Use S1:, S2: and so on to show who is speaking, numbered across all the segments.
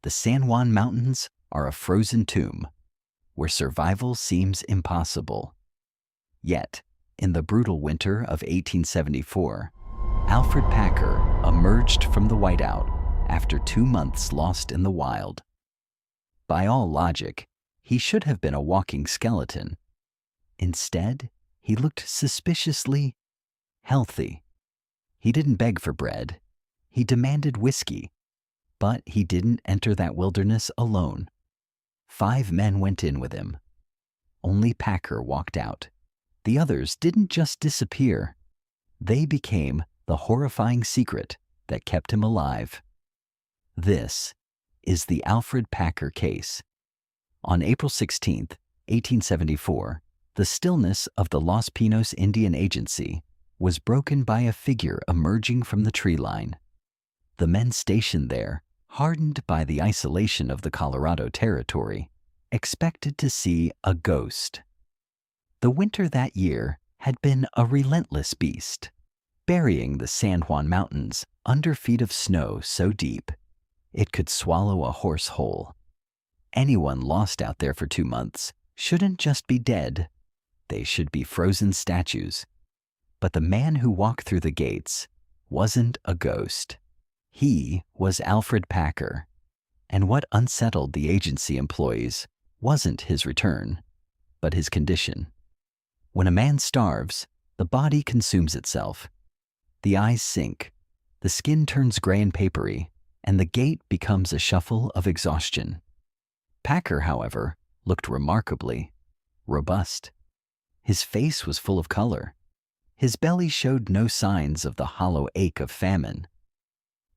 S1: the San Juan Mountains are a frozen tomb where survival seems impossible. Yet, in the brutal winter of 1874, Alfred Packer emerged from the whiteout after 2 months lost in the wild. By all logic, he should have been a walking skeleton. Instead, he looked suspiciously healthy. He didn't beg for bread. He demanded whiskey. But he didn't enter that wilderness alone. 5 men went in with him. Only Packer walked out. The others didn't just disappear. They became the horrifying secret that kept him alive. This is the Alfred Packer case. On April 16, 1874, the stillness of the Los Pinos Indian Agency was broken by a figure emerging from the tree line. The men stationed there, hardened by the isolation of the Colorado Territory, expected to see a ghost. The winter that year had been a relentless beast, burying the San Juan Mountains under feet of snow so deep it could swallow a horse whole. Anyone lost out there for 2 months shouldn't just be dead. They should be frozen statues. But the man who walked through the gates wasn't a ghost. He was Alfred Packer. And what unsettled the agency employees wasn't his return, but his condition. When a man starves, the body consumes itself. The eyes sink, the skin turns gray and papery, and the gait becomes a shuffle of exhaustion. Packer, however, looked remarkably robust. His face was full of color. His belly showed no signs of the hollow ache of famine.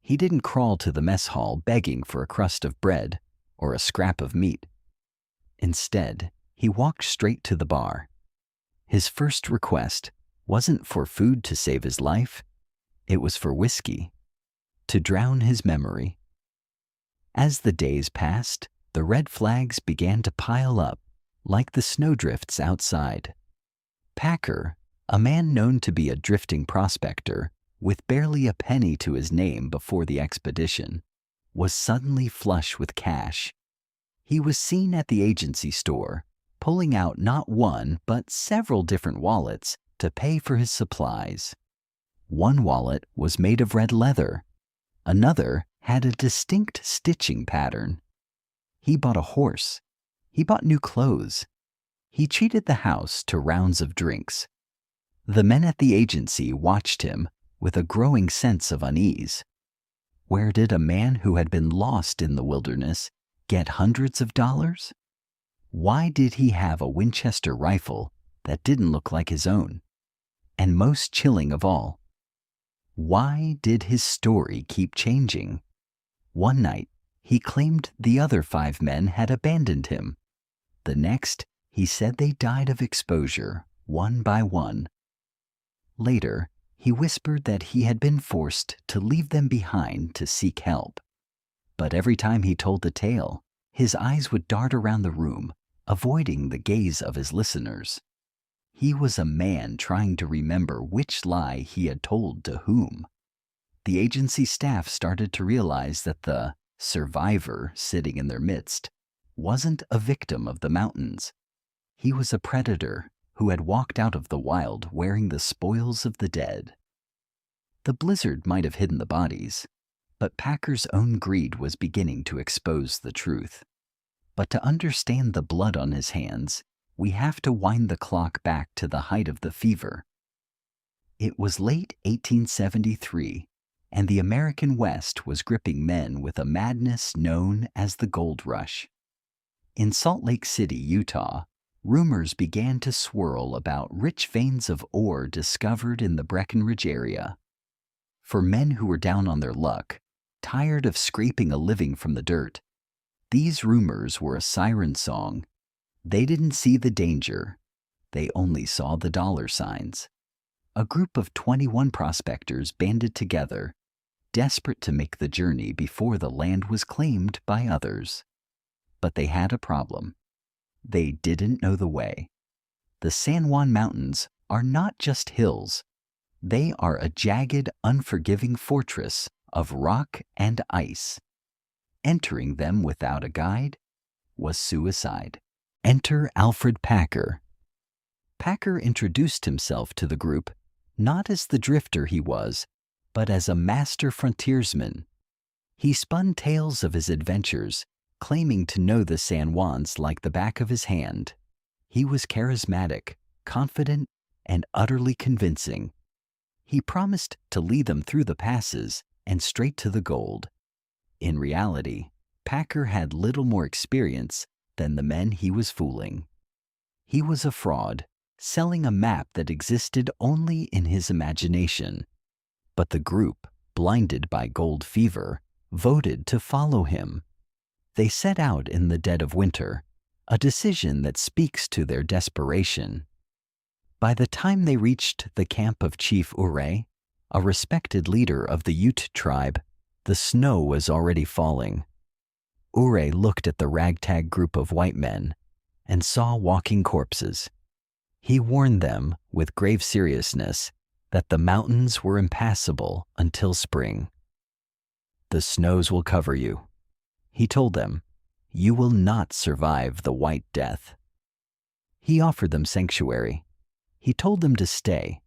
S1: He didn't crawl to the mess hall begging for a crust of bread or a scrap of meat. Instead, he walked straight to the bar. His first request wasn't for food to save his life. It was for whiskey, to drown his memory. As the days passed, the red flags began to pile up like the snowdrifts outside. Packer, a man known to be a drifting prospector with barely a penny to his name before the expedition, was suddenly flush with cash. He was seen at the agency store, pulling out not one but several different wallets to pay for his supplies. One wallet was made of red leather. Another had a distinct stitching pattern. He bought a horse. He bought new clothes. He treated the house to rounds of drinks. The men at the agency watched him with a growing sense of unease. Where did a man who had been lost in the wilderness get hundreds of dollars? Why did he have a Winchester rifle that didn't look like his own? And most chilling of all, why did his story keep changing? One night, he claimed the other 5 men had abandoned him. The next, he said they died of exposure, one by one. Later, he whispered that he had been forced to leave them behind to seek help. But every time he told the tale, his eyes would dart around the room, avoiding the gaze of his listeners. He was a man trying to remember which lie he had told to whom. The agency staff started to realize that the survivor sitting in their midst wasn't a victim of the mountains. He was a predator who had walked out of the wild wearing the spoils of the dead. The blizzard might have hidden the bodies, but Packer's own greed was beginning to expose the truth. But to understand the blood on his hands, we have to wind the clock back to the height of the fever. It was late 1873, and the American West was gripping men with a madness known as the Gold Rush. In Salt Lake City, Utah, rumors began to swirl about rich veins of ore discovered in the Breckenridge area. For men who were down on their luck, tired of scraping a living from the dirt, these rumors were a siren song. They didn't see the danger. They only saw the dollar signs. A group of 21 prospectors banded together, desperate to make the journey before the land was claimed by others. But they had a problem. They didn't know the way. The San Juan Mountains are not just hills. They are a jagged, unforgiving fortress of rock and ice. entering them without a guide was suicide. Enter Alfred Packer. Packer introduced himself to the group not as the drifter he was, but as a master frontiersman. He spun tales of his adventures, claiming to know the San Juans like the back of his hand. He was charismatic, confident, and utterly convincing. He promised to lead them through the passes and straight to the gold. In reality, Packer had little more experience than the men he was fooling. He was a fraud, selling a map that existed only in his imagination. But the group, blinded by gold fever, voted to follow him. They set out in the dead of winter, a decision that speaks to their desperation. By the time they reached the camp of Chief Ouray, a respected leader of the Ute tribe, the snow was already falling. Ouray looked at the ragtag group of white men and saw walking corpses. He warned them with grave seriousness that the mountains were impassable until spring. "The snows will cover you," he told them. "You will not survive the White Death." He offered them sanctuary. He told them to stay,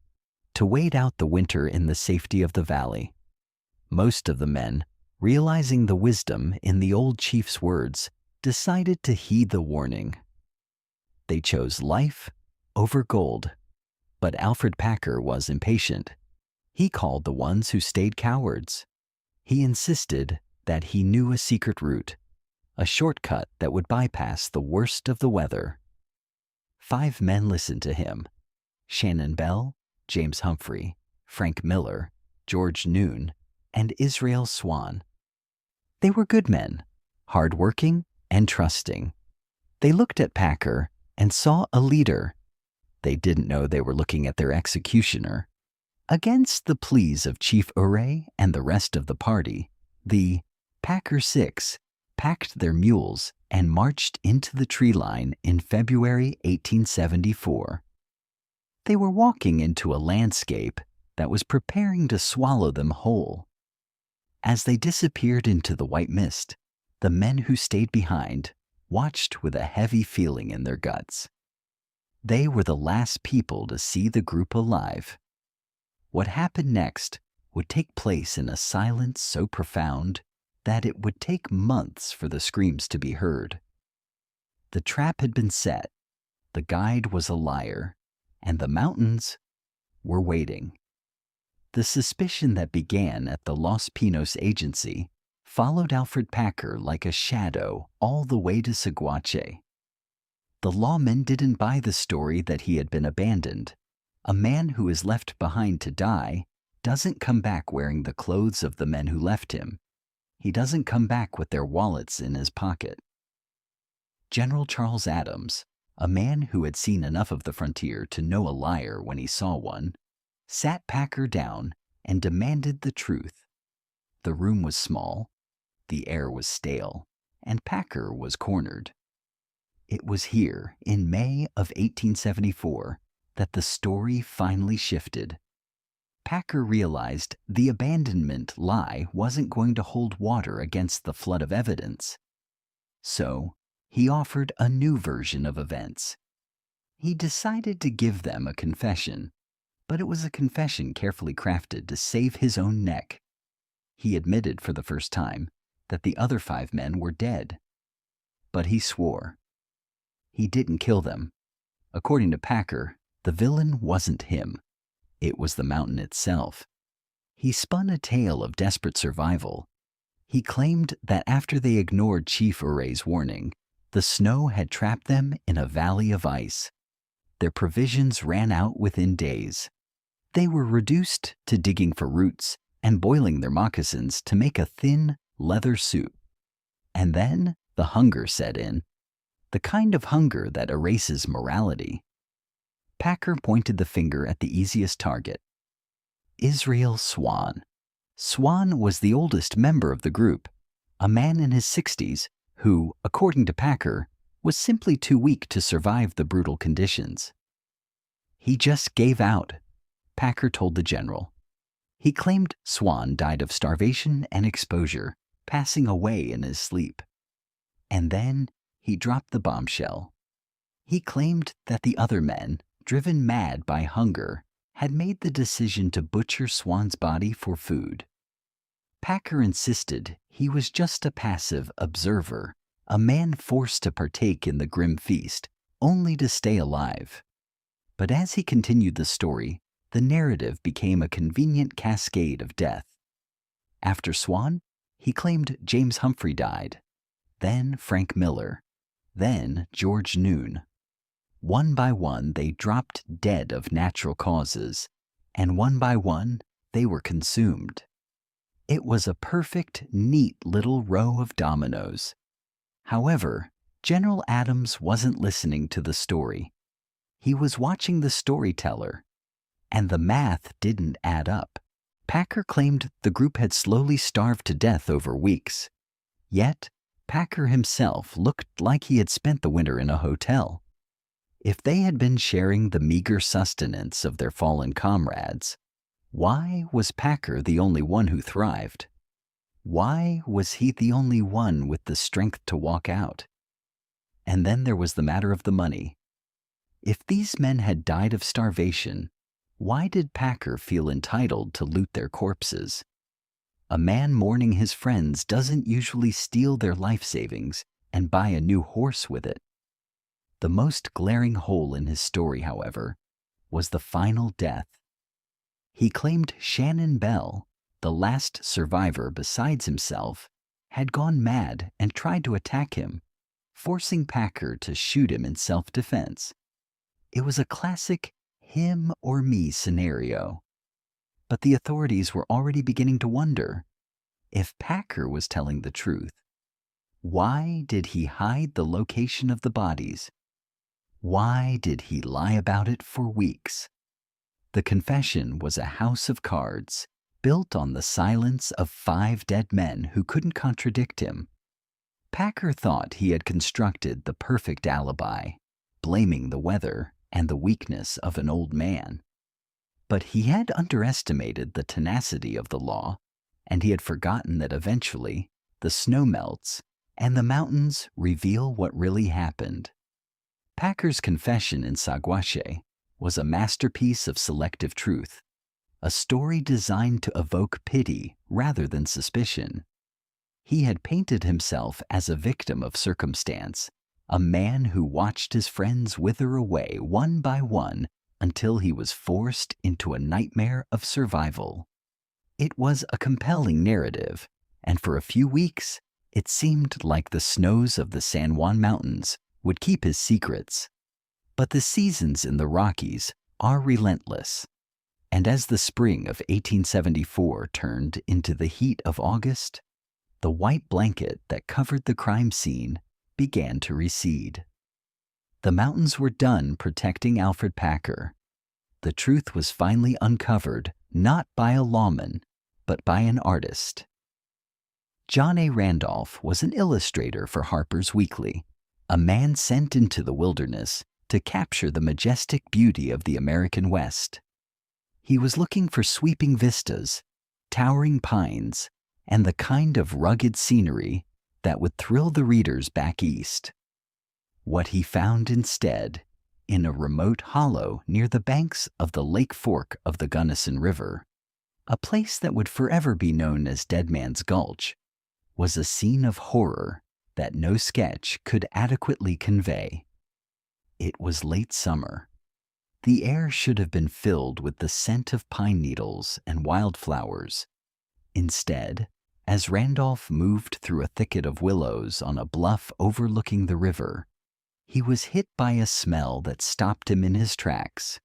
S1: to wait out the winter in the safety of the valley. Most of the men, realizing the wisdom in the old chief's words, decided to heed the warning. They chose life over gold. But Alfred Packer was impatient. He called the ones who stayed cowards. He insisted that he knew a secret route, a shortcut that would bypass the worst of the weather. 5 men listened to him: Shannon Bell, James Humphrey, Frank Miller, George Noon, and Israel Swan. They were good men, hardworking and trusting. They looked at Packer and saw a leader. They didn't know they were looking at their executioner. Against the pleas of Chief Ouray and the rest of the party, the Packer Six packed their mules and marched into the tree line in February 1874. They were walking into a landscape that was preparing to swallow them whole. As they disappeared into the white mist, the men who stayed behind watched with a heavy feeling in their guts. They were the last people to see the group alive. What happened next would take place in a silence so profound that it would take months for the screams to be heard. The trap had been set, the guide was a liar, and the mountains were waiting. The suspicion that began at the Los Pinos agency followed Alfred Packer like a shadow all the way to Saguache. The lawmen didn't buy the story that he had been abandoned. A man who is left behind to die doesn't come back wearing the clothes of the men who left him. He doesn't come back with their wallets in his pocket. General Charles Adams, a man who had seen enough of the frontier to know a liar when he saw one, sat Packer down and demanded the truth. The room was small, the air was stale, and Packer was cornered. It was here, in May of 1874, that the story finally shifted. Packer realized the abandonment lie wasn't going to hold water against the flood of evidence. So, he offered a new version of events. He decided to give them a confession, but it was a confession carefully crafted to save his own neck. He admitted for the first time that the other 5 men were dead. But he swore. He didn't kill them. According to Packer, the villain wasn't him. It was the mountain itself. He spun a tale of desperate survival. He claimed that after they ignored Chief Ouray's warning, the snow had trapped them in a valley of ice. Their provisions ran out within days. They were reduced to digging for roots and boiling their moccasins to make a thin leather suit. And then the hunger set in, the kind of hunger that erases morality. Packer pointed the finger at the easiest target: Israel Swan. Swan was the oldest member of the group, a man in his 60s who, according to Packer, was simply too weak to survive the brutal conditions. He just gave out, Packer told the general. He claimed Swan died of starvation and exposure passing away in his sleep. And then he dropped the bombshell. He claimed that the other men, driven mad by hunger, had made the decision to butcher Swan's body for food. Packer insisted he was just a passive observer, a man forced to partake in the grim feast, only to stay alive. But as he continued the story, the narrative became a convenient cascade of death. After Swan, he claimed James Humphrey died, then Frank Miller, then George Noon. One by one, they dropped dead of natural causes, and one by one, they were consumed. It was a perfect, neat little row of dominoes. However, General Adams wasn't listening to the story. He was watching the storyteller, and the math didn't add up. Packer claimed the group had slowly starved to death over weeks. Yet, Packer himself looked like he had spent the winter in a hotel. If they had been sharing the meager sustenance of their fallen comrades, why was Packer the only one who thrived? Why was he the only one with the strength to walk out? And then there was the matter of the money. If these men had died of starvation, why did Packer feel entitled to loot their corpses? A man mourning his friends doesn't usually steal their life savings and buy a new horse with it. The most glaring hole in his story, however, was the final death. He claimed Shannon Bell, the last survivor besides himself, had gone mad and tried to attack him, forcing Packer to shoot him in self-defense. It was a classic him or me scenario. But the authorities were already beginning to wonder if Packer was telling the truth. Why did he hide the location of the bodies? Why did he lie about it for weeks? The confession was a house of cards, built on the silence of 5 dead men who couldn't contradict him. Packer thought he had constructed the perfect alibi, blaming the weather and the weakness of an old man. But he had underestimated the tenacity of the law, and he had forgotten that eventually the snow melts and the mountains reveal what really happened. Packer's confession in Saguache was a masterpiece of selective truth, a story designed to evoke pity rather than suspicion. He had painted himself as a victim of circumstance, a man who watched his friends wither away one by one until he was forced into a nightmare of survival. It was a compelling narrative, and for a few weeks, it seemed like the snows of the San Juan Mountains would keep his secrets. But the seasons in the Rockies are relentless, and as the spring of 1874 turned into the heat of August, the white blanket that covered the crime scene began to recede. The mountains were done protecting Alfred Packer. The truth was finally uncovered, not by a lawman, but by an artist. John A. Randolph was an illustrator for Harper's Weekly, a man sent into the wilderness to capture the majestic beauty of the American West. He was looking for sweeping vistas, towering pines, and the kind of rugged scenery that would thrill the readers back east. What he found instead, in a remote hollow near the banks of the Lake Fork of the Gunnison River, a place that would forever be known as Dead Man's Gulch, was a scene of horror that no sketch could adequately convey. It was late summer. The air should have been filled with the scent of pine needles and wildflowers. Instead, as Randolph moved through a thicket of willows on a bluff overlooking the river, he was hit by a smell that stopped him in his tracks.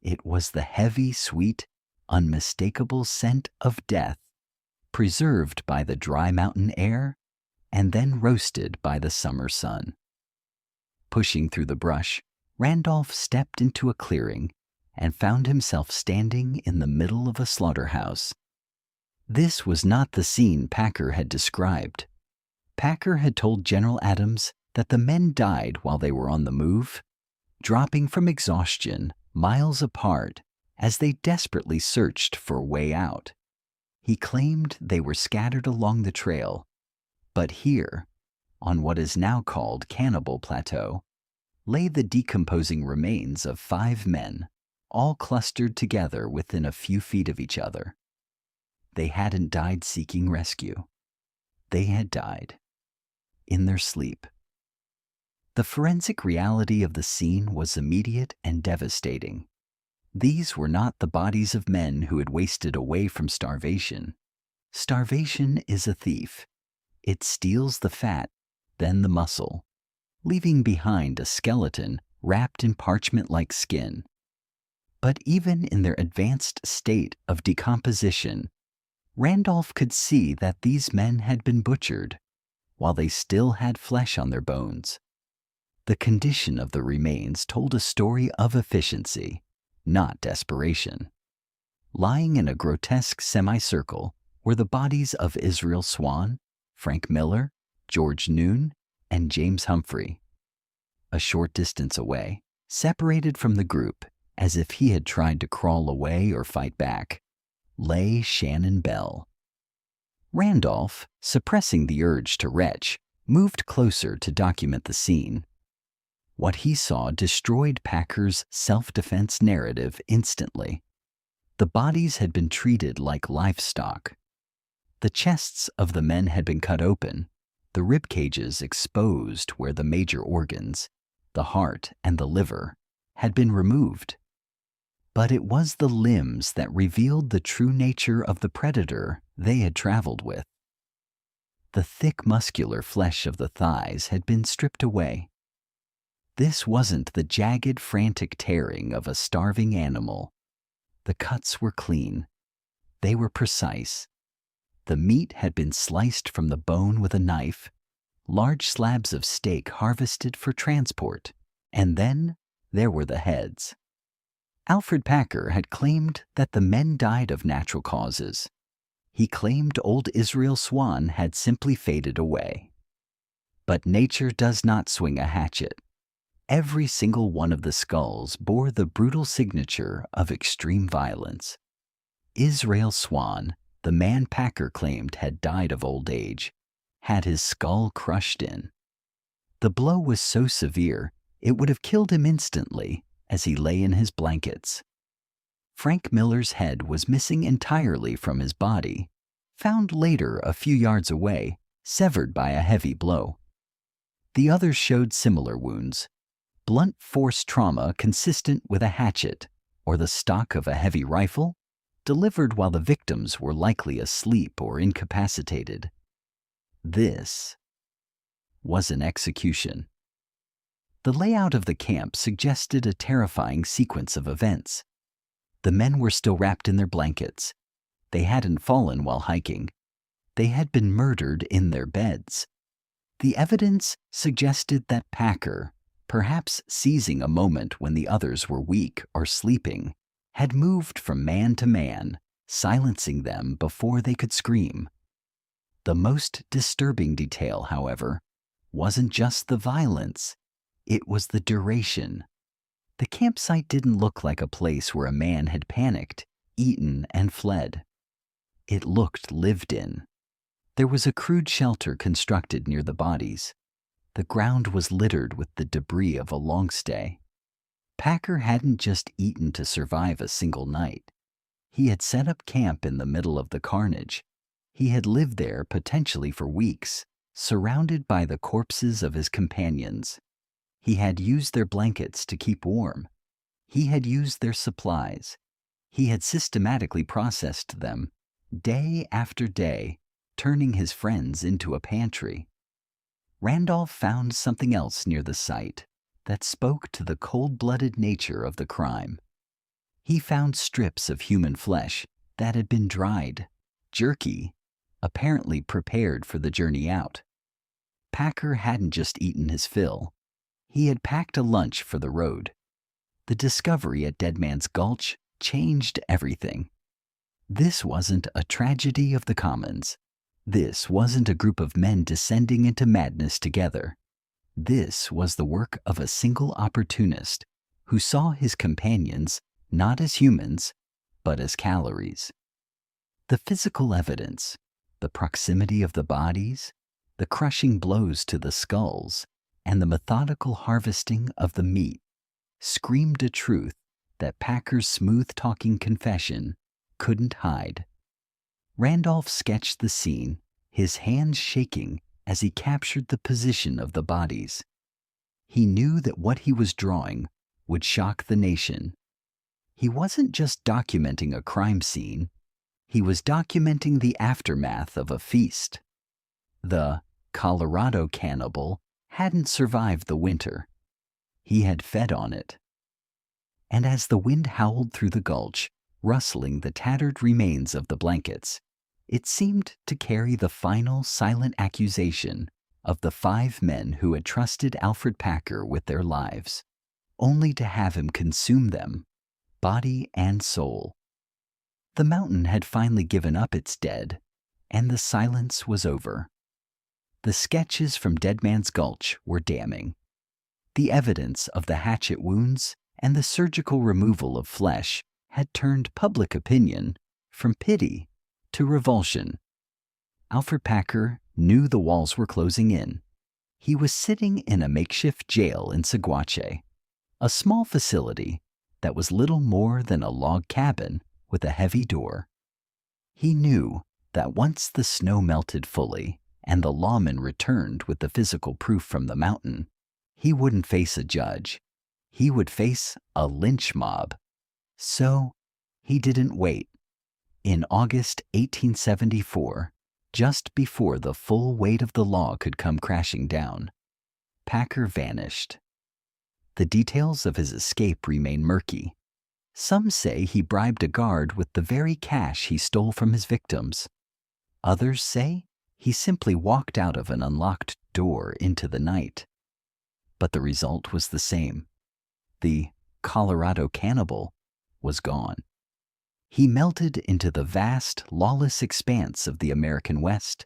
S1: It was the heavy, sweet, unmistakable scent of death, preserved by the dry mountain air and then roasted by the summer sun. Pushing through the brush, Randolph stepped into a clearing and found himself standing in the middle of a slaughterhouse. This was not the scene Packer had described. Packer had told General Adams that the men died while they were on the move, dropping from exhaustion miles apart as they desperately searched for a way out. He claimed they were scattered along the trail, but here, on what is now called Cannibal Plateau, lay the decomposing remains of 5 men, all clustered together within a few feet of each other. They hadn't died seeking rescue. They had died in their sleep. The forensic reality of the scene was immediate and devastating. These were not the bodies of men who had wasted away from starvation. Starvation is a thief. It steals the fat, then the muscle, leaving behind a skeleton wrapped in parchment-like skin. But even in their advanced state of decomposition, Randolph could see that these men had been butchered, while they still had flesh on their bones. The condition of the remains told a story of efficiency, not desperation. Lying in a grotesque semicircle were the bodies of Israel Swan, Frank Miller, George Noon, and James Humphrey. A short distance away, separated from the group as if he had tried to crawl away or fight back, lay Shannon Bell. Randolph, suppressing the urge to retch, moved closer to document the scene. What he saw destroyed Packer's self-defense narrative instantly. The bodies had been treated like livestock. The chests of the men had been cut open, the rib cages exposed where the major organs, the heart and the liver, had been removed. But it was the limbs that revealed the true nature of the predator they had traveled with. The thick muscular flesh of the thighs had been stripped away. This wasn't the jagged, frantic tearing of a starving animal. The cuts were clean. They were precise. The meat had been sliced from the bone with a knife, large slabs of steak harvested for transport, and then there were the heads. Alfred Packer had claimed that the men died of natural causes. He claimed old Israel Swan had simply faded away. But nature does not swing a hatchet. Every single one of the skulls bore the brutal signature of extreme violence. Israel Swan, the man Packer claimed had died of old age, had his skull crushed in. The blow was so severe it would have killed him instantly as he lay in his blankets. Frank Miller's head was missing entirely from his body, found later a few yards away, severed by a heavy blow. The others showed similar wounds. Blunt force trauma consistent with a hatchet or the stock of a heavy rifle, delivered while the victims were likely asleep or incapacitated. This was an execution. The layout of the camp suggested a terrifying sequence of events. The men were still wrapped in their blankets. They hadn't fallen while hiking. They had been murdered in their beds. The evidence suggested that Packer, perhaps seizing a moment when the others were weak or sleeping, had moved from man to man, silencing them before they could scream. The most disturbing detail, however, wasn't just the violence, it was the duration. The campsite didn't look like a place where a man had panicked, eaten, and fled. It looked lived in. There was a crude shelter constructed near the bodies. The ground was littered with the debris of a long stay. Packer hadn't just eaten to survive a single night. He had set up camp in the middle of the carnage. He had lived there potentially for weeks, surrounded by the corpses of his companions. He had used their blankets to keep warm. He had used their supplies. He had systematically processed them, day after day, turning his friends into a pantry. Randolph found something else near the site that spoke to the cold-blooded nature of the crime. He found strips of human flesh that had been dried, jerky, apparently prepared for the journey out. Packer hadn't just eaten his fill. He had packed a lunch for the road. The discovery at Dead Man's Gulch changed everything. This wasn't a tragedy of the commons. This wasn't a group of men descending into madness together. This was the work of a single opportunist who saw his companions not as humans, but as calories. The physical evidence, the proximity of the bodies, the crushing blows to the skulls, and the methodical harvesting of the meat screamed a truth that Packer's smooth-talking confession couldn't hide. Randolph sketched the scene, his hands shaking as he captured the position of the bodies. He knew that what he was drawing would shock the nation. He wasn't just documenting a crime scene, he was documenting the aftermath of a feast. The Colorado Cannibal hadn't survived the winter. He had fed on it. And as the wind howled through the gulch, rustling the tattered remains of the blankets, it seemed to carry the final silent accusation of the 5 men who had trusted Alfred Packer with their lives, only to have him consume them, body and soul. The mountain had finally given up its dead, and the silence was over. The sketches from Dead Man's Gulch were damning. The evidence of the hatchet wounds and the surgical removal of flesh had turned public opinion from pity to revulsion. Alfred Packer knew the walls were closing in. He was sitting in a makeshift jail in Saguache, a small facility that was little more than a log cabin with a heavy door. He knew that once the snow melted fully and the lawman returned with the physical proof from the mountain, he wouldn't face a judge. He would face a lynch mob. So he didn't wait. In August 1874, just before the full weight of the law could come crashing down, Packer vanished. The details of his escape remain murky. Some say he bribed a guard with the very cash he stole from his victims. Others say he simply walked out of an unlocked door into the night. But the result was the same. The Colorado Cannibal was gone. He melted into the vast, lawless expanse of the American West,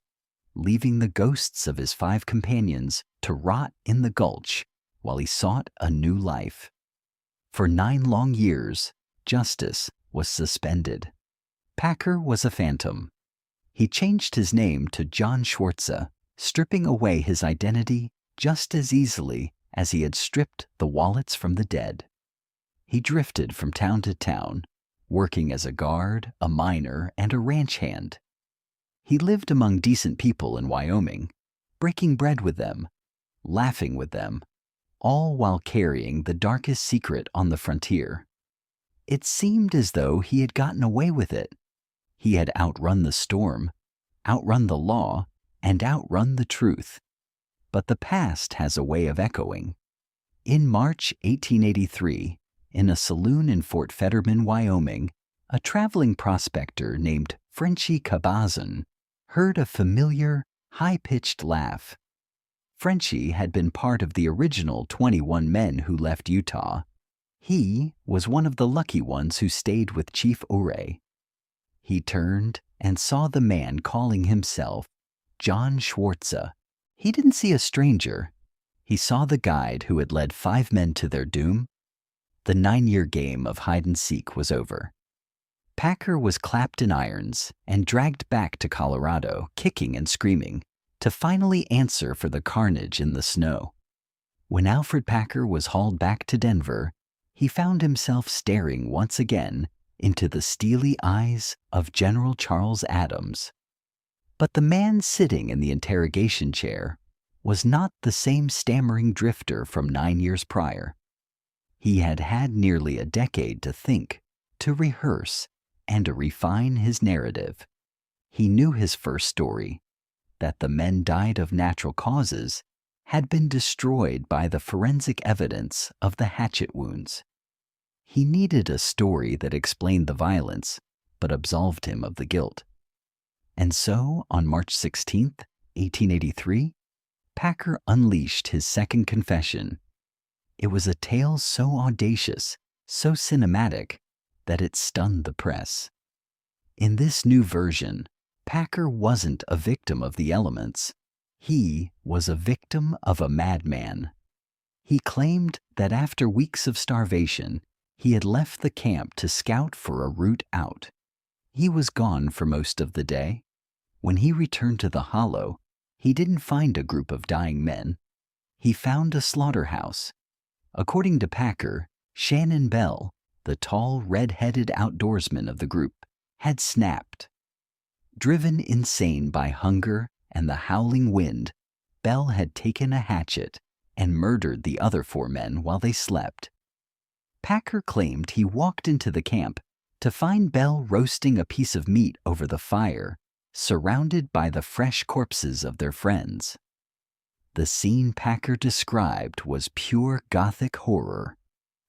S1: leaving the ghosts of his 5 companions to rot in the gulch while he sought a new life. For 9 long years, justice was suspended. Packer was a phantom. He changed his name to John Schwartze, stripping away his identity just as easily as he had stripped the wallets from the dead. He drifted from town to town, working as a guard, a miner, and a ranch hand. He lived among decent people in Wyoming, breaking bread with them, laughing with them, all while carrying the darkest secret on the frontier. It seemed as though he had gotten away with it. He had outrun the storm, outrun the law, and outrun the truth. But the past has a way of echoing. In March 1883, in a saloon in Fort Fetterman, Wyoming, a traveling prospector named Frenchy Cabazon heard a familiar, high-pitched laugh. Frenchy had been part of the original 21 men who left Utah. He was one of the lucky ones who stayed with Chief Ouray. He turned and saw the man calling himself John Schwartze. He didn't see a stranger. He saw the guide who had led 5 men to their doom. The 9-year game of hide-and-seek was over. Packer was clapped in irons and dragged back to Colorado, kicking and screaming, to finally answer for the carnage in the snow. When Alfred Packer was hauled back to Denver, he found himself staring once again into the steely eyes of General Charles Adams. But the man sitting in the interrogation chair was not the same stammering drifter from 9 years prior. He had had nearly a decade to think, to rehearse, and to refine his narrative. He knew his first story, that the men died of natural causes, had been destroyed by the forensic evidence of the hatchet wounds. He needed a story that explained the violence, but absolved him of the guilt. And so, on March 16, 1883, Packer unleashed his second confession. It was a tale so audacious, so cinematic, that it stunned the press. In this new version, Packer wasn't a victim of the elements. He was a victim of a madman. He claimed that after weeks of starvation, he had left the camp to scout for a route out. He was gone for most of the day. When he returned to the hollow, he didn't find a group of dying men. He found a slaughterhouse. According to Packer, Shannon Bell, the tall, red-headed outdoorsman of the group, had snapped. Driven insane by hunger and the howling wind, Bell had taken a hatchet and murdered the other 4 men while they slept. Packer claimed he walked into the camp to find Bell roasting a piece of meat over the fire, surrounded by the fresh corpses of their friends. The scene Packer described was pure Gothic horror.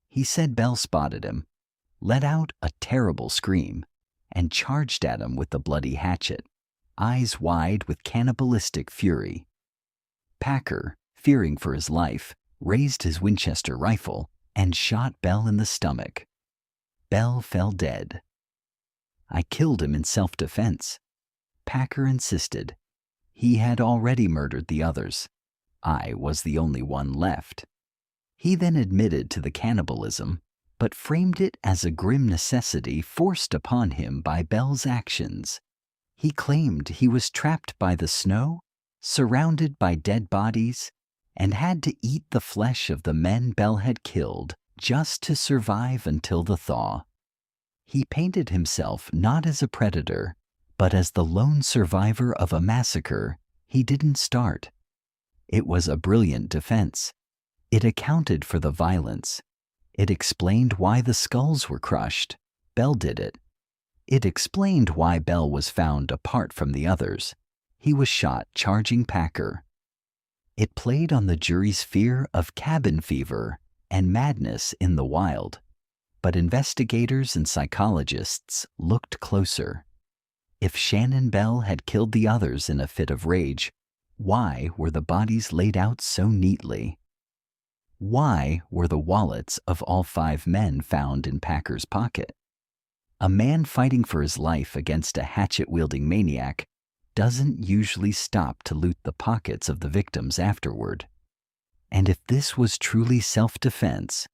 S1: He said Bell spotted him, let out a terrible scream, and charged at him with the bloody hatchet, eyes wide with cannibalistic fury. Packer, fearing for his life, raised his Winchester rifle and shot Bell in the stomach. Bell fell dead. "I killed him in self-defense," Packer insisted. He had already murdered the others. I was the only one left. He then admitted to the cannibalism, but framed it as a grim necessity forced upon him by Bell's actions. He claimed he was trapped by the snow, surrounded by dead bodies, and had to eat the flesh of the men Bell had killed just to survive until the thaw. He painted himself not as a predator, but as the lone survivor of a massacre he didn't start. It was a brilliant defense. It accounted for the violence. It explained why the skulls were crushed. Bell did it. It explained why Bell was found apart from the others. He was shot charging Packer. It played on the jury's fear of cabin fever and madness in the wild. But investigators and psychologists looked closer. If Shannon Bell had killed the others in a fit of rage, why were the bodies laid out so neatly? Why were the wallets of all 5 men found in Packer's pocket? A man fighting for his life against a hatchet-wielding maniac doesn't usually stop to loot the pockets of the victims afterward. And if this was truly self-defense,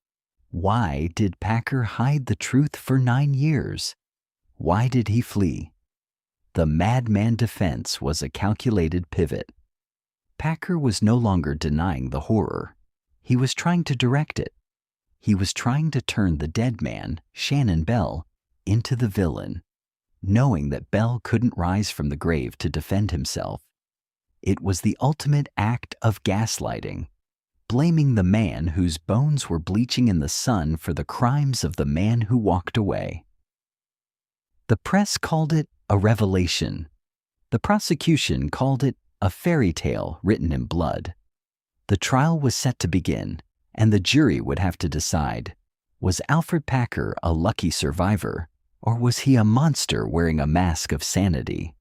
S1: why did Packer hide the truth for 9 years? Why did he flee? The madman defense was a calculated pivot. Packer was no longer denying the horror. He was trying to direct it. He was trying to turn the dead man, Shannon Bell, into the villain, knowing that Bell couldn't rise from the grave to defend himself. It was the ultimate act of gaslighting, blaming the man whose bones were bleaching in the sun for the crimes of the man who walked away. The press called it a revelation. The prosecution called it a fairy tale written in blood. The trial was set to begin, and the jury would have to decide, was Alfred Packer a lucky survivor, or was he a monster wearing a mask of sanity?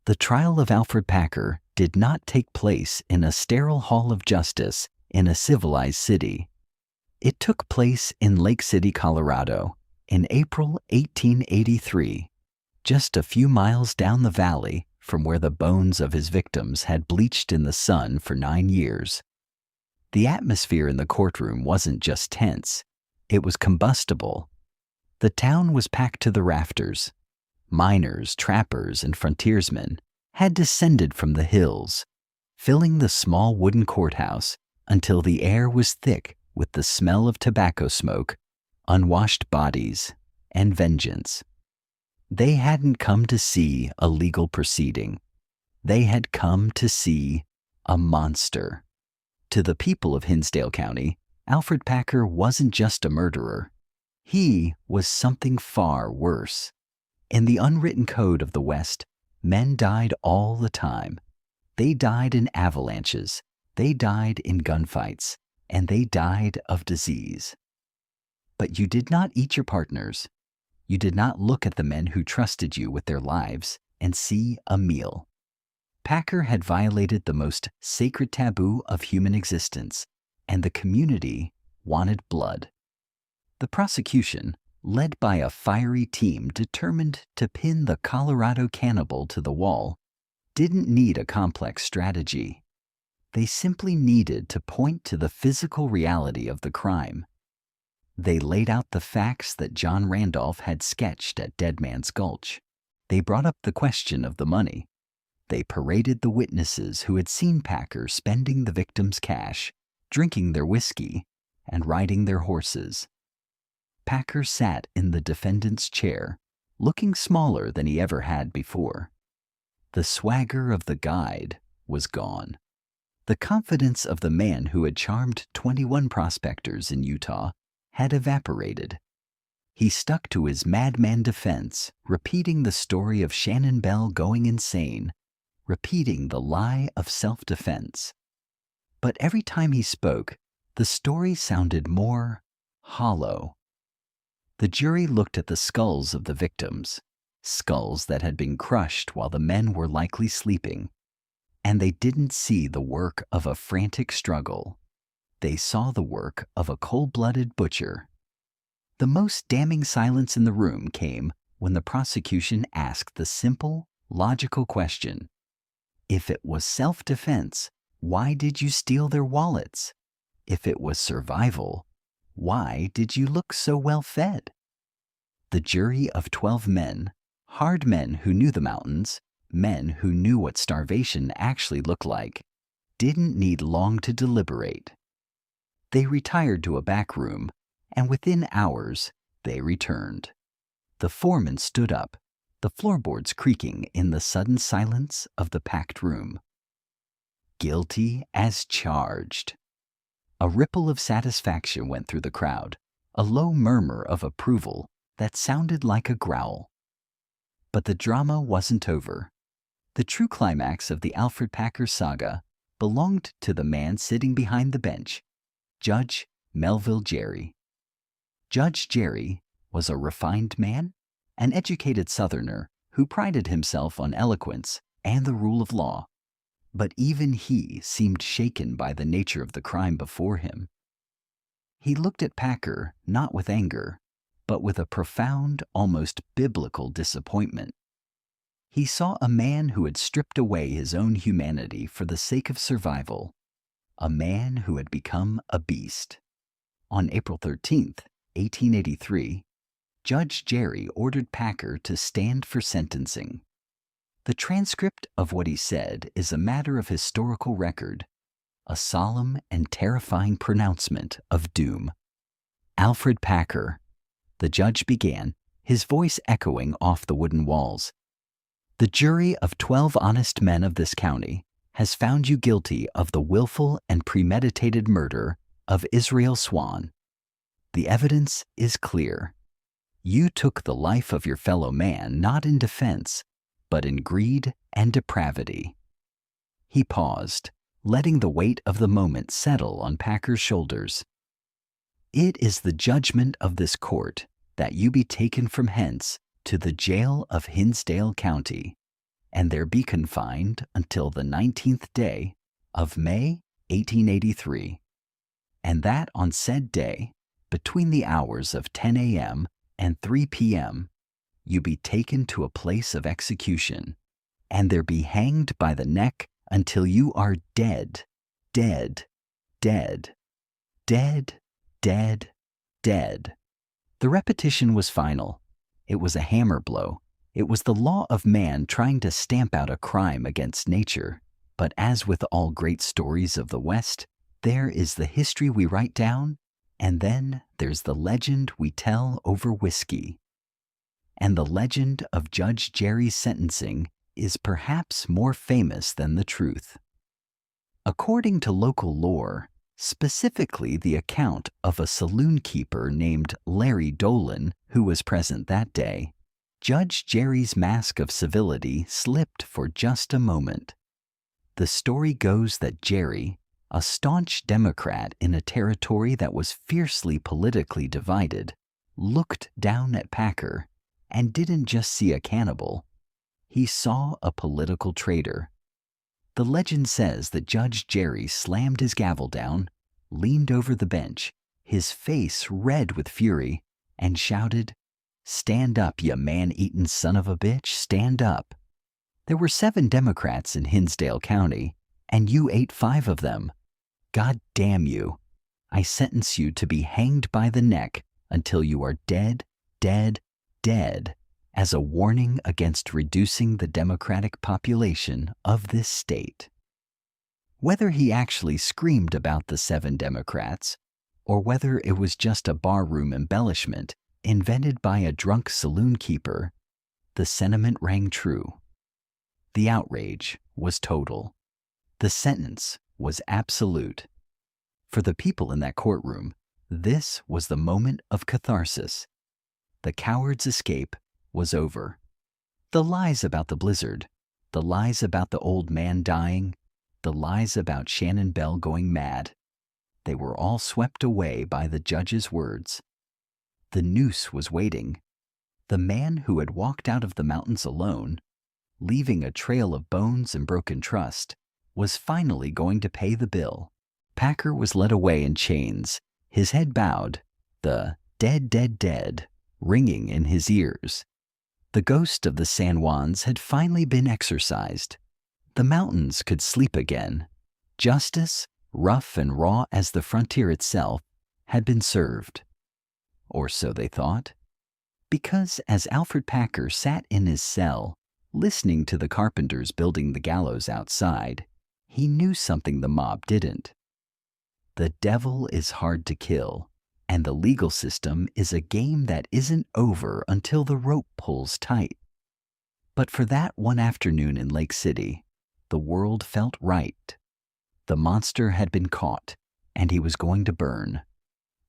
S1: The trial of Alfred Packer did not take place in a sterile hall of justice in a civilized city. It took place in Lake City, Colorado, in April 1883, just a few miles down the valley from where the bones of his victims had bleached in the sun for 9 years. The atmosphere in the courtroom wasn't just tense, it was combustible. The town was packed to the rafters. Miners, trappers, and frontiersmen had descended from the hills, filling the small wooden courthouse until the air was thick with the smell of tobacco smoke, unwashed bodies, and vengeance. They hadn't come to see a legal proceeding. They had come to see a monster. To the people of Hinsdale County, Alfred Packer wasn't just a murderer. He was something far worse. In the unwritten code of the West, men died all the time. They died in avalanches, they died in gunfights, and they died of disease. But you did not eat your partners. You did not look at the men who trusted you with their lives and see a meal. Packer had violated the most sacred taboo of human existence, and the community wanted blood. The prosecution, led by a fiery team determined to pin the Colorado Cannibal to the wall, didn't need a complex strategy. They simply needed to point to the physical reality of the crime. They laid out the facts that John Randolph had sketched at Dead Man's Gulch. They brought up the question of the money. They paraded the witnesses who had seen Packer spending the victims' cash, drinking their whiskey, and riding their horses. Packer sat in the defendant's chair, looking smaller than he ever had before. The swagger of the guide was gone. The confidence of the man who had charmed 21 prospectors in Utah had evaporated. He stuck to his madman defense, repeating the story of Shannon Bell going insane, repeating the lie of self-defense. But every time he spoke, the story sounded more hollow. The jury looked at the skulls of the victims, skulls that had been crushed while the men were likely sleeping, and they didn't see the work of a frantic struggle. They saw the work of a cold-blooded butcher. The most damning silence in the room came when the prosecution asked the simple, logical question: if it was self-defense, why did you steal their wallets? If it was survival, why did you look so well fed? The jury of 12 men, hard men who knew the mountains, men who knew what starvation actually looked like, didn't need long to deliberate. They retired to a back room, and within hours they returned. The foreman stood up, the floorboards creaking in the sudden silence of the packed room. Guilty as charged. A ripple of satisfaction went through the crowd, a low murmur of approval that sounded like a growl. But the drama wasn't over. The true climax of the Alfred Packer saga belonged to the man sitting behind the bench, Judge Melville Jerry. Judge Jerry was a refined man, an educated Southerner who prided himself on eloquence and the rule of law. But even he seemed shaken by the nature of the crime before him. He looked at Packer not with anger, but with a profound, almost biblical disappointment. He saw a man who had stripped away his own humanity for the sake of survival, a man who had become a beast. On April 13th, 1883, Judge Jerry ordered Packer to stand for sentencing. The transcript of what he said is a matter of historical record, a solemn and terrifying pronouncement of doom. Alfred Packer, the judge began, his voice echoing off the wooden walls. The jury of 12 honest men of this county has found you guilty of the willful and premeditated murder of Israel Swan. The evidence is clear. You took the life of your fellow man not in defense, but in greed and depravity. He paused, letting the weight of the moment settle on Packer's shoulders. It is the judgment of this court that you be taken from hence to the jail of Hinsdale County, and there be confined until the 19th day of May, 1883, and that on said day, between the hours of 10 a.m. and 3 p.m., you be taken to a place of execution, and there be hanged by the neck until you are dead, dead, dead, dead, dead, dead. The repetition was final. It was a hammer blow. It was the law of man trying to stamp out a crime against nature. But as with all great stories of the West, there is the history we write down, and then there's the legend we tell over whiskey. And the legend of Judge Jerry's sentencing is perhaps more famous than the truth. According to local lore, specifically the account of a saloon keeper named Larry Dolan who was present that day, Judge Jerry's mask of civility slipped for just a moment. The story goes that Jerry, a staunch Democrat in a territory that was fiercely politically divided, looked down at Packer and didn't just see a cannibal. He saw a political traitor. The legend says that Judge Jerry slammed his gavel down, leaned over the bench, his face red with fury, and shouted, "Stand up, you man-eating son of a bitch, stand up." There were 7 Democrats in Hinsdale County, and you ate 5 of them. God damn you. I sentence you to be hanged by the neck until you are dead, dead, dead, as a warning against reducing the Democratic population of this state. Whether he actually screamed about the 7 Democrats, or whether it was just a barroom embellishment invented by a drunk saloon keeper, the sentiment rang true. The outrage was total. The sentence was absolute. For the people in that courtroom, this was the moment of catharsis. The coward's escape was over. The lies about the blizzard, the lies about the old man dying, the lies about Shannon Bell going mad, they were all swept away by the judge's words. The noose was waiting. The man who had walked out of the mountains alone, leaving a trail of bones and broken trust, was finally going to pay the bill. Packer was led away in chains, his head bowed, the "dead, dead, dead" ringing in his ears. The ghost of the San Juans had finally been exorcised. The mountains could sleep again. Justice, rough and raw as the frontier itself, had been served. Or so they thought. Because as Alfred Packer sat in his cell, listening to the carpenters building the gallows outside, he knew something the mob didn't. The devil is hard to kill, and the legal system is a game that isn't over until the rope pulls tight. But for that one afternoon in Lake City, the world felt right. The monster had been caught, and he was going to burn.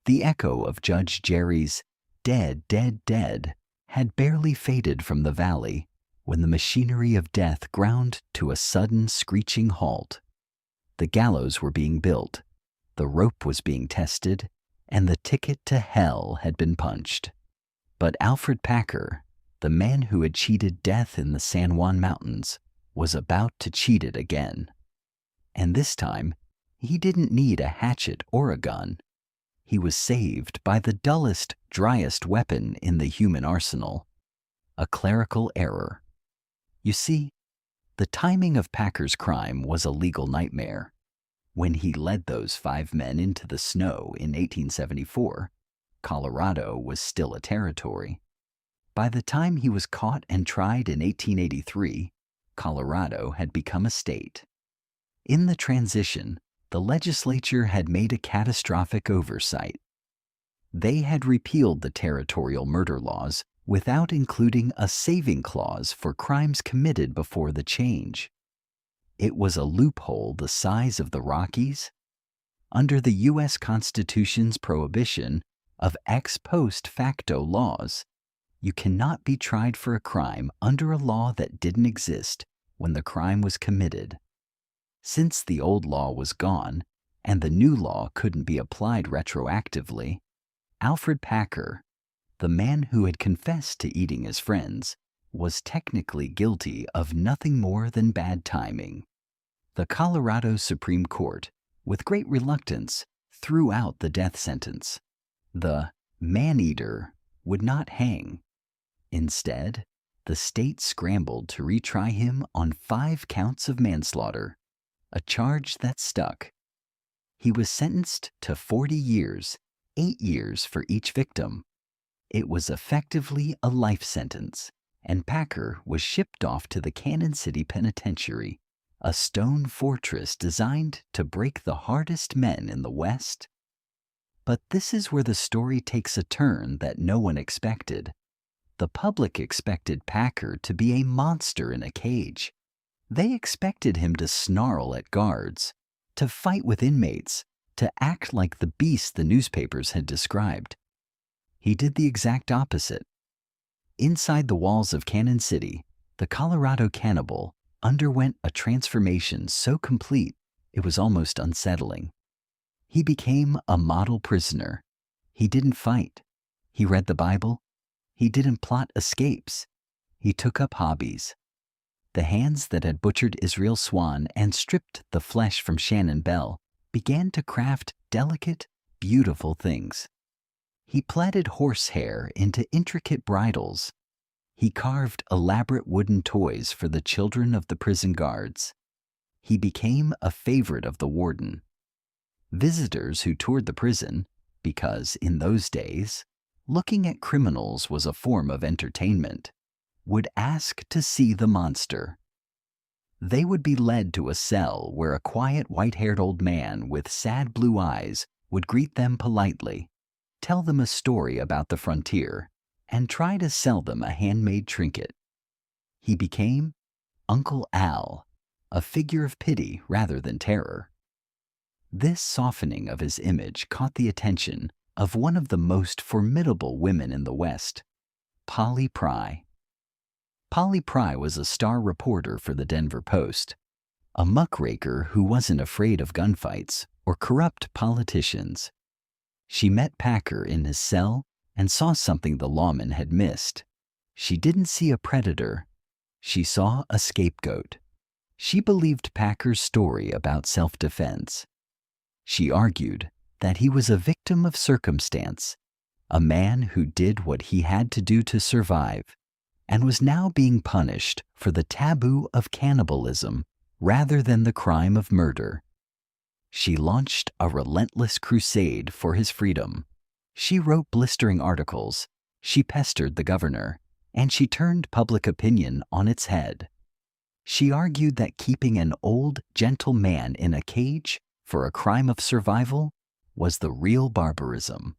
S1: The echo of Judge Jerry's "dead, dead, dead" had barely faded from the valley when the machinery of death ground to a sudden screeching halt. The gallows were being built, the rope was being tested, and the ticket to hell had been punched. But Alfred Packer, the man who had cheated death in the San Juan Mountains, was about to cheat it again. And this time, he didn't need a hatchet or a gun. He was saved by the dullest, driest weapon in the human arsenal, a clerical error. You see, the timing of Packer's crime was a legal nightmare. When he led those 5 men into the snow in 1874, Colorado was still a territory. By the time he was caught and tried in 1883, Colorado had become a state. In the transition, the legislature had made a catastrophic oversight. They had repealed the territorial murder laws without including a saving clause for crimes committed before the change. It was a loophole the size of the Rockies. Under the U.S. Constitution's prohibition of ex post facto laws, you cannot be tried for a crime under a law that didn't exist when the crime was committed. Since the old law was gone and the new law couldn't be applied retroactively, Alfred Packer, the man who had confessed to eating his friends, was technically guilty of nothing more than bad timing. The Colorado Supreme Court, with great reluctance, threw out the death sentence. The man-eater would not hang. Instead, the state scrambled to retry him on 5 counts of manslaughter, a charge that stuck. He was sentenced to 40 years, 8 years for each victim. It was effectively a life sentence, and Packer was shipped off to the Cannon City Penitentiary, a stone fortress designed to break the hardest men in the West. But this is where the story takes a turn that no one expected. The public expected Packer to be a monster in a cage. They expected him to snarl at guards, to fight with inmates, to act like the beast the newspapers had described. He did the exact opposite. Inside the walls of Cannon City, the Colorado Cannibal underwent a transformation so complete it was almost unsettling. He became a model prisoner. He didn't fight. He read the Bible. He didn't plot escapes. He took up hobbies. The hands that had butchered Israel Swan and stripped the flesh from Shannon Bell began to craft delicate, beautiful things. He plaited horsehair into intricate bridles. He carved elaborate wooden toys for the children of the prison guards. He became a favorite of the warden. Visitors who toured the prison, because in those days, looking at criminals was a form of entertainment, would ask to see the monster. They would be led to a cell where a quiet white-haired old man with sad blue eyes would greet them politely, tell them a story about the frontier, and try to sell them a handmade trinket. He became Uncle Al, a figure of pity rather than terror. This softening of his image caught the attention of one of the most formidable women in the West, Polly Pry. Polly Pry was a star reporter for the Denver Post, a muckraker who wasn't afraid of gunfights or corrupt politicians. She met Packer in his cell and saw something the lawman had missed. She didn't see a predator. She saw a scapegoat. She believed Packer's story about self-defense. She argued that he was a victim of circumstance, a man who did what he had to do to survive, and was now being punished for the taboo of cannibalism rather than the crime of murder. She launched a relentless crusade for his freedom. She wrote blistering articles, she pestered the governor, and she turned public opinion on its head. She argued that keeping an old, gentle man in a cage for a crime of survival was the real barbarism.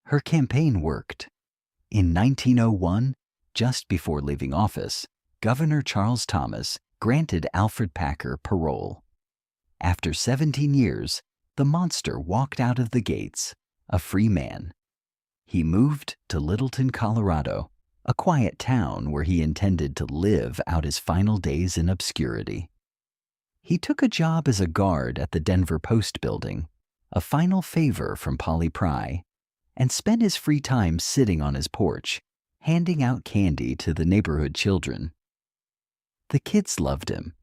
S1: Her campaign worked. In 1901, just before leaving office, Governor Charles Thomas granted Alfred Packer parole. After 17 years, the monster walked out of the gates, a free man. He moved to Littleton, Colorado, a quiet town where he intended to live out his final days in obscurity. He took a job as a guard at the Denver Post building, a final favor from Polly Pry, and spent his free time sitting on his porch, handing out candy to the neighborhood children. The kids loved him.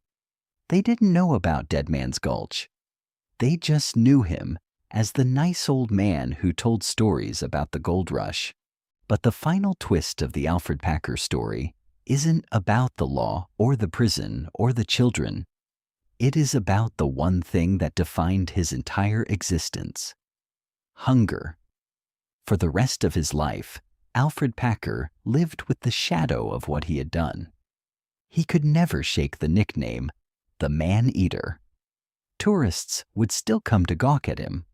S1: They didn't know about Dead Man's Gulch. They just knew him as the nice old man who told stories about the gold rush. But the final twist of the Alfred Packer story isn't about the law or the prison or the children. It is about the one thing that defined his entire existence: hunger. For the rest of his life, Alfred Packer lived with the shadow of what he had done. He could never shake the nickname, the Man-Eater. Tourists would still come to gawk at him.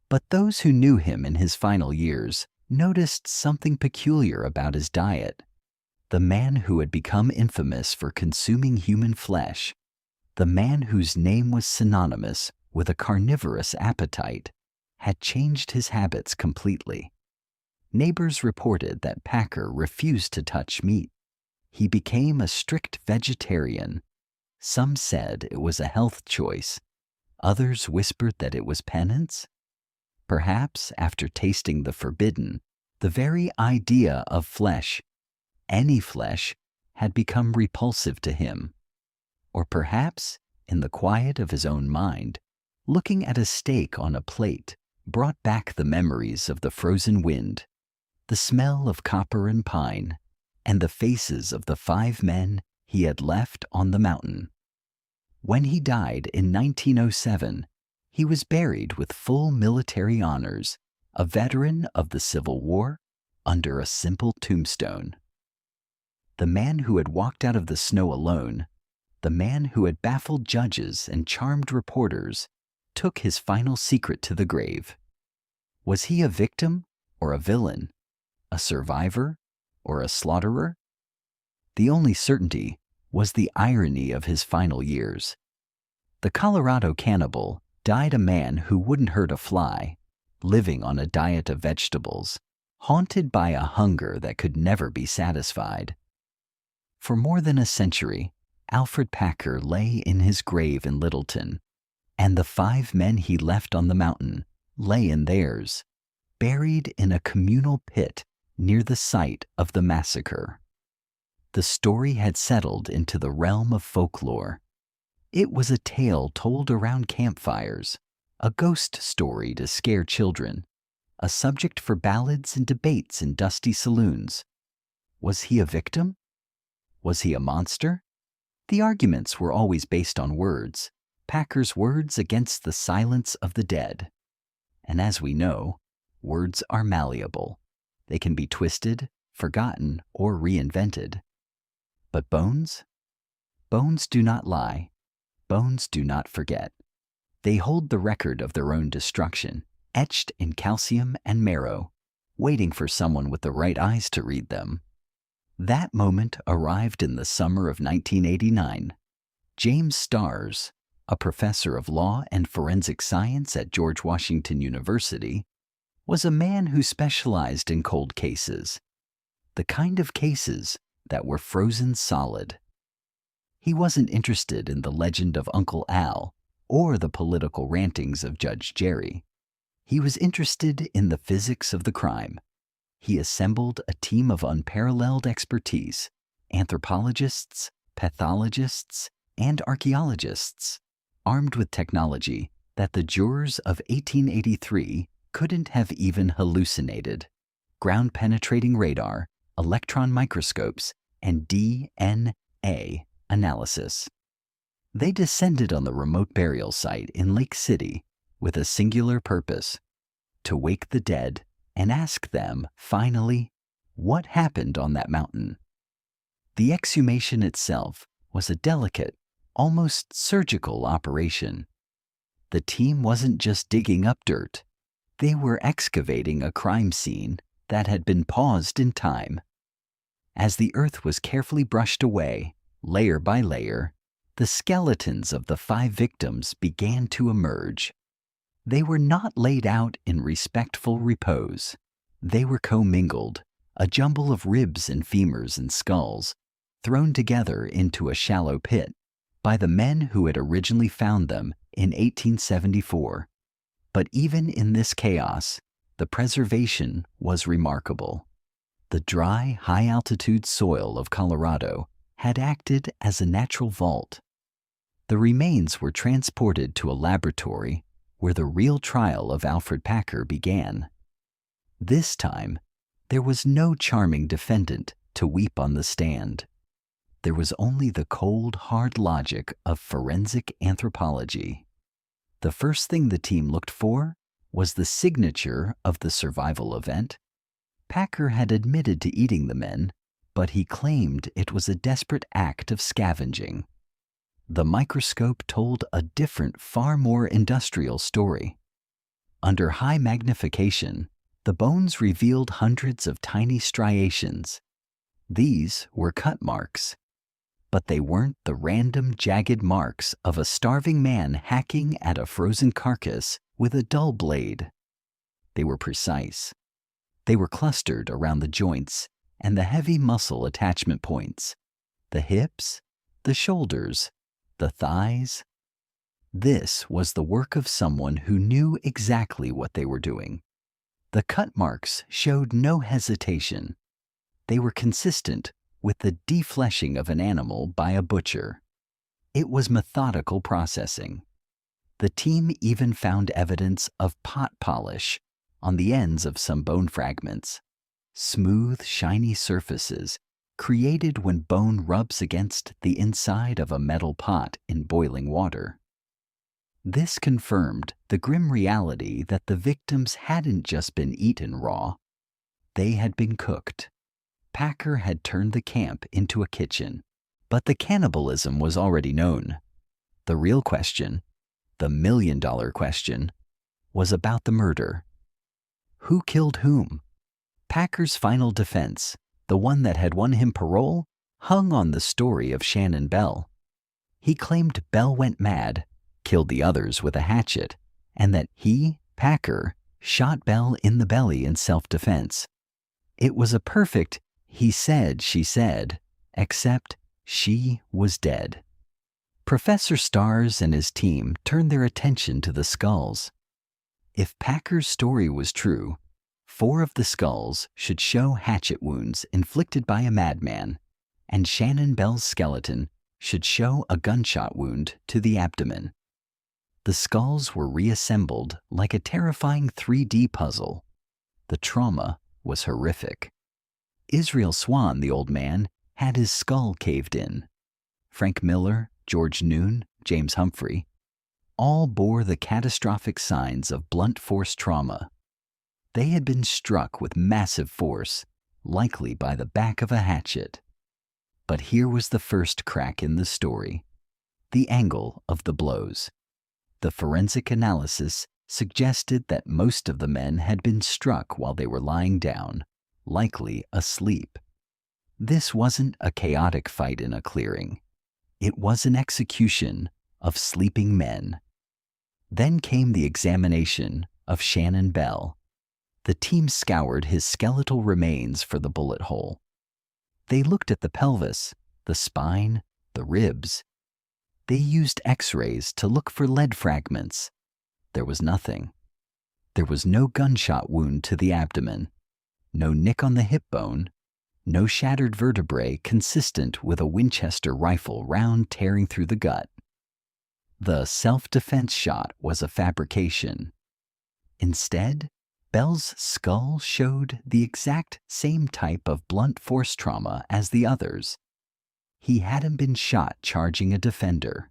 S1: But those who knew him in his final years noticed something peculiar about his diet. The man who had become infamous for consuming human flesh, the man whose name was synonymous with a carnivorous appetite, had changed his habits completely. Neighbors reported that Packer refused to touch meat. He became a strict vegetarian. Some said it was a health choice. Others whispered that it was penance. Perhaps after tasting the forbidden, the very idea of flesh, any flesh, had become repulsive to him. Or perhaps, in the quiet of his own mind, looking at a steak on a plate brought back the memories of the frozen wind, the smell of copper and pine, and the faces of the 5 men he had left on the mountain. When he died in 1907, he was buried with full military honors, a veteran of the Civil War, under a simple tombstone. The man who had walked out of the snow alone, the man who had baffled judges and charmed reporters, took his final secret to the grave. Was he a victim or a villain, a survivor or a slaughterer? The only certainty was the irony of his final years. The Colorado Cannibal died a man who wouldn't hurt a fly, living on a diet of vegetables, haunted by a hunger that could never be satisfied. For more than a century, Alfred Packer lay in his grave in Littleton, and the 5 men he left on the mountain lay in theirs, buried in a communal pit near the site of the massacre. The story had settled into the realm of folklore. It was a tale told around campfires, a ghost story to scare children, a subject for ballads and debates in dusty saloons. Was he a victim? Was he a monster? The arguments were always based on words, Packer's words against the silence of the dead. And as we know, words are malleable. They can be twisted, forgotten, or reinvented. But bones? Bones do not lie. Bones do not forget. They hold the record of their own destruction, etched in calcium and marrow, waiting for someone with the right eyes to read them. That moment arrived in the summer of 1989. James Starrs, a professor of law and forensic science at George Washington University, was a man who specialized in cold cases, the kind of cases that were frozen solid. He wasn't interested in the legend of Uncle Al or the political rantings of Judge Jerry. He was interested in the physics of the crime. He assembled a team of unparalleled expertise, anthropologists, pathologists, and archaeologists, armed with technology that the jurors of 1883 couldn't have even hallucinated. Ground-penetrating radar, electron microscopes, and DNA analysis. They descended on the remote burial site in Lake City with a singular purpose: to wake the dead and ask them, finally, what happened on that mountain. The exhumation itself was a delicate, almost surgical operation. The team wasn't just digging up dirt. They were excavating a crime scene that had been paused in time. As the earth was carefully brushed away, layer by layer, the skeletons of the 5 victims began to emerge. They were not laid out in respectful repose. They were commingled, a jumble of ribs and femurs and skulls, thrown together into a shallow pit by the men who had originally found them in 1874. But even in this chaos, the preservation was remarkable. The dry, high-altitude soil of Colorado had acted as a natural vault. The remains were transported to a laboratory where the real trial of Alfred Packer began. This time, there was no charming defendant to weep on the stand. There was only the cold, hard logic of forensic anthropology. The first thing the team looked for was the signature of the survival event. Packer had admitted to eating the men, but he claimed it was a desperate act of scavenging. The microscope told a different, far more industrial story. Under high magnification, the bones revealed hundreds of tiny striations. These were cut marks. But they weren't the random, jagged marks of a starving man hacking at a frozen carcass with a dull blade. They were precise. They were clustered around the joints and the heavy muscle attachment points, the hips, the shoulders, the thighs. This was the work of someone who knew exactly what they were doing. The cut marks showed no hesitation. They were consistent with the defleshing of an animal by a butcher. It was methodical processing. The team even found evidence of pot polish on the ends of some bone fragments, smooth, shiny surfaces created when bone rubs against the inside of a metal pot in boiling water. This confirmed the grim reality that the victims hadn't just been eaten raw. They had been cooked. Packer had turned the camp into a kitchen, but the cannibalism was already known. The real question, the million-dollar question, was about the murder. Who killed whom? Packer's final defense, the one that had won him parole, hung on the story of Shannon Bell. He claimed Bell went mad, killed the others with a hatchet, and that he, Packer, shot Bell in the belly in self-defense. It was a perfect he said, she said, except she was dead. Professor Starrs and his team turned their attention to the skulls. If Packer's story was true, 4 of the skulls should show hatchet wounds inflicted by a madman, and Shannon Bell's skeleton should show a gunshot wound to the abdomen. The skulls were reassembled like a terrifying 3D puzzle. The trauma was horrific. Israel Swan, the old man, had his skull caved in. Frank Miller, George Noon, James Humphrey, all bore the catastrophic signs of blunt force trauma. They had been struck with massive force, likely by the back of a hatchet. But here was the first crack in the story: the angle of the blows. The forensic analysis suggested that most of the men had been struck while they were lying down, likely asleep. This wasn't a chaotic fight in a clearing. It was an execution of sleeping men. Then came the examination of Shannon Bell. The team scoured his skeletal remains for the bullet hole. They looked at the pelvis, the spine, the ribs. They used X-rays to look for lead fragments. There was nothing. There was no gunshot wound to the abdomen, no nick on the hip bone, no shattered vertebrae consistent with a Winchester rifle round tearing through the gut. The self-defense shot was a fabrication. Instead, Bell's skull showed the exact same type of blunt force trauma as the others. He hadn't been shot charging a defender.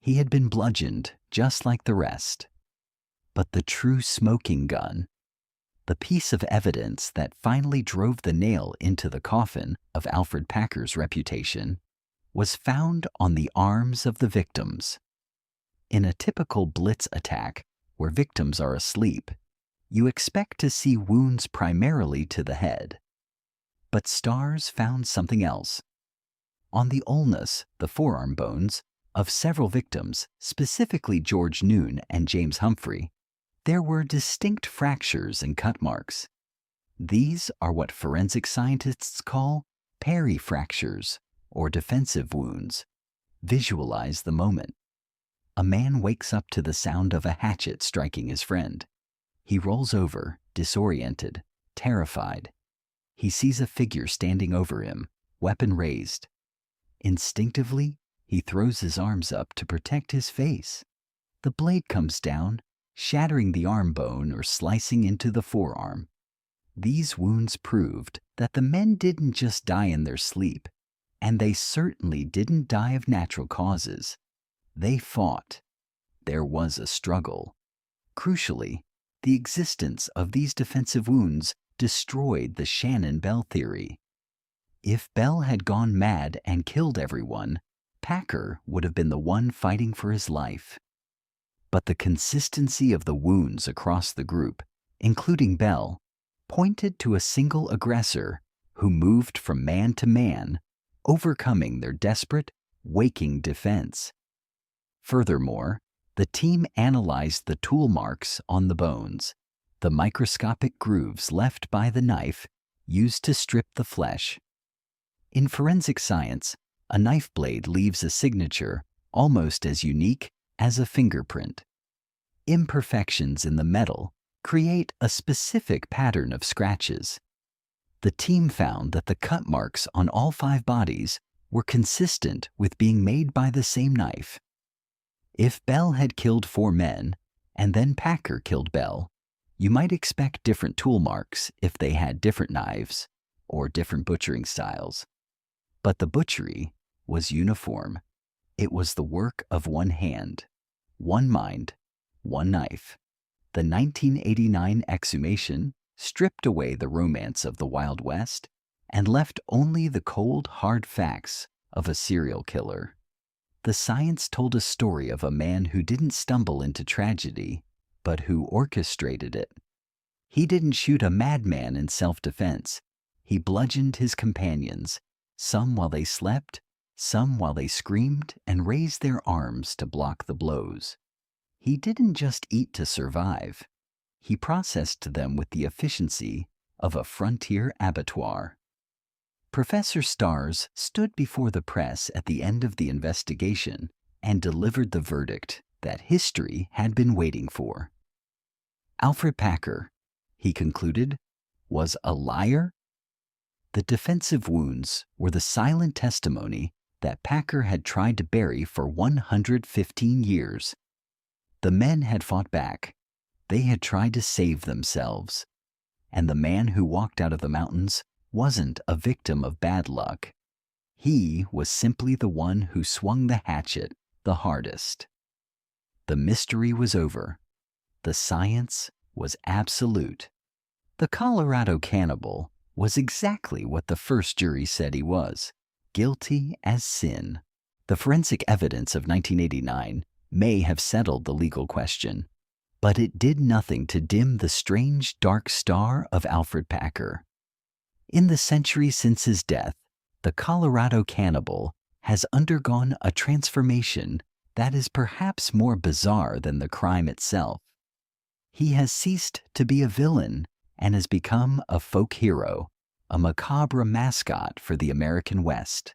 S1: He had been bludgeoned just like the rest. But the true smoking gun, the piece of evidence that finally drove the nail into the coffin of Alfred Packer's reputation, was found on the arms of the victims. In a typical blitz attack, where victims are asleep, you expect to see wounds primarily to the head. But Stars found something else. On the ulnus, the forearm bones, of several victims, specifically George Noon and James Humphrey, there were distinct fractures and cut marks. These are what forensic scientists call perifractures, or defensive wounds. Visualize the moment. A man wakes up to the sound of a hatchet striking his friend. He rolls over, disoriented, terrified. He sees a figure standing over him, weapon raised. Instinctively, he throws his arms up to protect his face. The blade comes down, shattering the arm bone or slicing into the forearm. These wounds proved that the men didn't just die in their sleep, and they certainly didn't die of natural causes. They fought. There was a struggle. Crucially, the existence of these defensive wounds destroyed the Shannon Bell theory. If Bell had gone mad and killed everyone, Packer would have been the one fighting for his life. But the consistency of the wounds across the group, including Bell, pointed to a single aggressor who moved from man to man, overcoming their desperate, waking defense. Furthermore, the team analyzed the tool marks on the bones, the microscopic grooves left by the knife used to strip the flesh. In forensic science, a knife blade leaves a signature almost as unique as a fingerprint. Imperfections in the metal create a specific pattern of scratches. The team found that the cut marks on all 5 bodies were consistent with being made by the same knife. If Bell had killed 4 men, and then Packer killed Bell, you might expect different tool marks if they had different knives or different butchering styles. But the butchery was uniform. It was the work of one hand, one mind, one knife. The 1989 exhumation stripped away the romance of the Wild West and left only the cold, hard facts of a serial killer. The science told a story of a man who didn't stumble into tragedy, but who orchestrated it. He didn't shoot a madman in self-defense. He bludgeoned his companions, some while they slept, some while they screamed and raised their arms to block the blows. He didn't just eat to survive. He processed them with the efficiency of a frontier abattoir. Professor Stars stood before the press at the end of the investigation and delivered the verdict that history had been waiting for. Alfred Packer, he concluded, was a liar. The defensive wounds were the silent testimony that Packer had tried to bury for 115 years. The men had fought back. They had tried to save themselves. And the man who walked out of the mountains wasn't a victim of bad luck. He was simply the one who swung the hatchet the hardest. The mystery was over. The science was absolute. The Colorado Cannibal was exactly what the first jury said he was: guilty as sin. The forensic evidence of 1989 may have settled the legal question, but it did nothing to dim the strange dark star of Alfred Packer. In the century since his death, the Colorado Cannibal has undergone a transformation that is perhaps more bizarre than the crime itself. He has ceased to be a villain and has become a folk hero, a macabre mascot for the American West.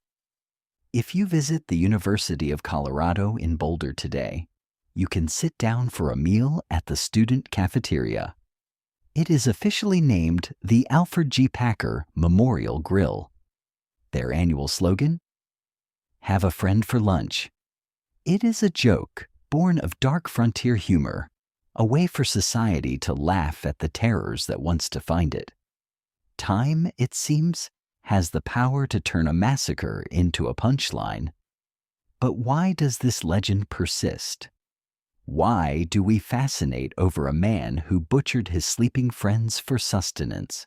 S1: If you visit the University of Colorado in Boulder today, you can sit down for a meal at the student cafeteria. It is officially named the Alfred G. Packer Memorial Grill. Their annual slogan? Have a friend for lunch. It is a joke born of dark frontier humor, a way for society to laugh at the terrors that once defined it. Time, it seems, has the power to turn a massacre into a punchline. But why does this legend persist? Why do we fascinate over a man who butchered his sleeping friends for sustenance?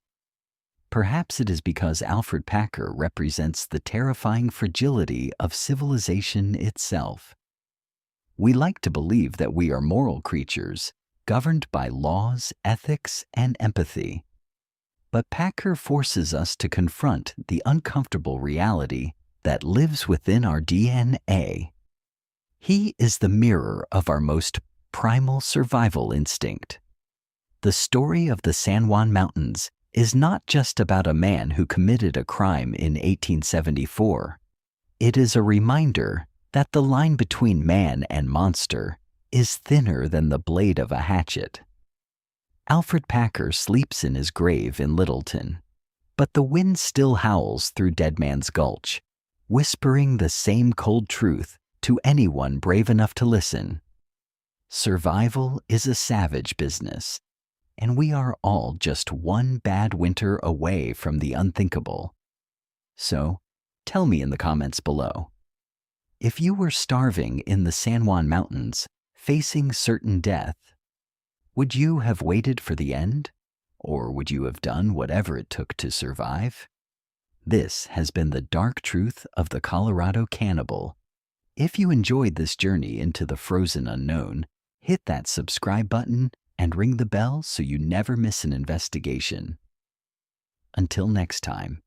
S1: Perhaps it is because Alfred Packer represents the terrifying fragility of civilization itself. We like to believe that we are moral creatures, governed by laws, ethics, and empathy. But Packer forces us to confront the uncomfortable reality that lives within our DNA. He is the mirror of our most primal survival instinct. The story of the San Juan Mountains is not just about a man who committed a crime in 1874. It is a reminder that the line between man and monster is thinner than the blade of a hatchet. Alfred Packer sleeps in his grave in Littleton, but the wind still howls through Dead Man's Gulch, whispering the same cold truth to anyone brave enough to listen. Survival is a savage business, and we are all just one bad winter away from the unthinkable. So, tell me in the comments below. If you were starving in the San Juan Mountains, facing certain death, would you have waited for the end? Or would you have done whatever it took to survive? This has been the dark truth of the Colorado Cannibal. If you enjoyed this journey into the frozen unknown, hit that subscribe button and ring the bell so you never miss an investigation. Until next time.